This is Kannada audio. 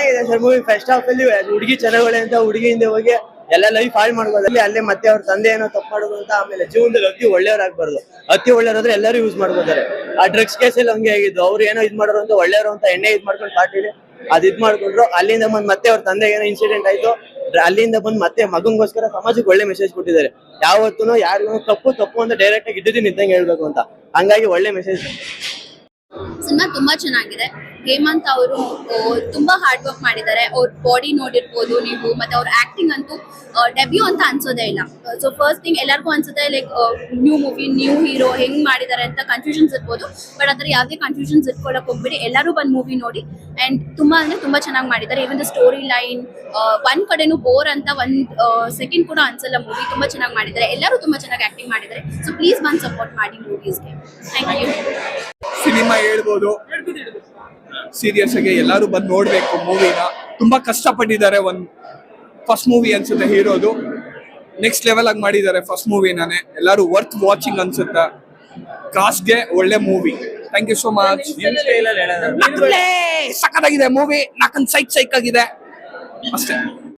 ಚೆನ್ನಾಗಿದೆ ಸರ್ ಮೂವಿ. ಫಸ್ಟ್ ಹಾಫ್ ಅಲ್ಲಿ ಹುಡುಗಿ ಚೆನ್ನಾಗಳೆ ಅಂತ ಹುಡುಗಿಯಿಂದ ಹೋಗಿ ಎಲ್ಲ ಲೈಫ್ ಹಾಳು ಮಾಡ್ಬೋದು. ಅಲ್ಲೇ ಮತ್ತೆ ಅವ್ರ ತಂದೆ ಏನೋ ತಪ್ಪು ಮಾಡೋದು ಅಂತ. ಆಮೇಲೆ ಜೀವನದಲ್ಲಿ ಅತಿ ಒಳ್ಳೆಯವರಾಗಬಾರ್ದು. ಅತಿ ಒಳ್ಳೆಯವ್ರಾದ್ರೆ ಎಲ್ಲರೂ ಯೂಸ್ ಮಾಡ್ಕೋತಾರೆ. ಆ ಡ್ರಗ್ಸ್ ಕೇಸಲ್ಲಿ ಹಂಗೆ ಆಗಿದ್ದು. ಅವ್ರು ಏನೋ ಇದ್ ಮಾಡೋರು ಅಂತ ಒಳ್ಳೆಯವರು ಅಂತ ಎಣ್ಣೆ ಇದ್ ಮಾಡ್ಕೊಂಡು ಪಾರ್ಟಿಲಿ ಇದ್ ಮಾಡ್ಕೊಂಡ್ರು. ಅಲ್ಲಿಂದ ಬಂದ್ ಮತ್ತೆ ಅವ್ರ ತಂದೆ ಏನೋ ಇನ್ಸಿಡೆಂಟ್ ಆಯ್ತು. ಅಲ್ಲಿಂದ ಬಂದ್ ಮತ್ತೆ ಮಗಂಗೋಸ್ಕರ ಸಮಾಜಕ್ಕೆ ಒಳ್ಳೆ ಮೆಸೇಜ್ ಕೊಟ್ಟಿದ್ದಾರೆ. ಯಾವತ್ತೂ ಯಾರಿಗೂ ತಪ್ಪು ಅಂತ ಡೈರೆಕ್ಟ್ ಆಗಿ ಇದ್ದಿದ್ದು ನಿಂತಂಗೆ ಹೇಳ್ಬೇಕು ಅಂತ. ಹಂಗಾಗಿ ಒಳ್ಳೆ ಮೆಸೇಜ್. ಸಿನಿಮಾ ತುಂಬಾ ಚೆನ್ನಾಗಿದೆ. ಹೇಮಂತ್ ಅವರು ತುಂಬಾ ಹಾರ್ಡ್ ವರ್ಕ್ ಮಾಡಿದ್ದಾರೆ. ಅವ್ರ ಬಾಡಿ ನೋಡಿರ್ಬೋದು ನೀವು, ಮತ್ತೆ ಅವ್ರ ಆಕ್ಟಿಂಗ್ ಅಂತೂ ಡೆಬ್ಯೂ ಅಂತ ಅನ್ಸೋದೇ ಇಲ್ಲ. ಸೊ ಫಸ್ಟ್ ಥಿಂಗ್ ಎಲ್ಲರಿಗೂ ಅನ್ಸುತ್ತೆ like new movie, new hero ಹೆಂಗ್ ಮಾಡಿದ್ದಾರೆ ಅಂತ ಕನ್ಫ್ಯೂಷನ್ಸ್ ಇರ್ಬೋದು. ಬಟ್ ಅದ್ರ ಯಾವುದೇ ಕನ್ಫ್ಯೂಷನ್ಸ್ ಇಟ್ಕೊಳಕ್ ಹೋಗ್ಬಿಡಿ. ಎಲ್ಲರೂ ಬಂದು ಮೂವಿ ನೋಡಿ. ಅಂಡ್ ತುಂಬಾ ಅಂದ್ರೆ ತುಂಬಾ ಚೆನ್ನಾಗಿ ಮಾಡಿದ್ದಾರೆ. ಇವನ್ ಸ್ಟೋರಿ ಲೈನ್ ಒಂದ್ ಕಡೆನೂ ಬೋರ್ ಅಂತ ಒಂದ್ ಸೆಕೆಂಡ್ ಕೂಡ ಅನ್ಸಲ್ಲ. ಮೂವಿ ತುಂಬಾ ಚೆನ್ನಾಗಿ ಮಾಡಿದ್ದಾರೆ. ಎಲ್ಲರೂ ತುಂಬಾ ಚೆನ್ನಾಗಿ ಆಕ್ಟಿಂಗ್ ಮಾಡಿದ್ದಾರೆ. ಸೊ ಪ್ಲೀಸ್ ಬಂದು ಸಪೋರ್ಟ್ ಮಾಡಿ ಮೂವೀಸ್ಗೆ. Thank you. ಸಿನಿಮಾ ಹೇಳ್ಬೋದು, ಸೀರಿಯಸ್ ಆಗಿ ಎಲ್ಲರೂ ಬಂದು ನೋಡ್ಬೇಕು ಮೂವಿನ. ತುಂಬಾ ಕಷ್ಟಪಟ್ಟಿದ್ದಾರೆ. ಒಂದ್ ಫಸ್ಟ್ ಮೂವಿ ಅನ್ಸುತ್ತೆ ಹೀರೋದು. ನೆಕ್ಸ್ಟ್ ಲೆವೆಲ್ ಆಗಿ ಮಾಡಿದ್ದಾರೆ ಫಸ್ಟ್ ಮೂವಿನೇ. ಎಲ್ಲರೂ ವರ್ತ್ ವಾಚಿಂಗ್ ಅನ್ಸುತ್ತೆ. ಕಾಸ್ಟ್ಗೆ ಒಳ್ಳೆ movie. Thank you so much. ಸಖತ್ತಾಗಿದೆ ಮೂವಿ. ನಾಕನ್ ಸೈಕ್ ಆಗಿದೆ ಅಷ್ಟೇ.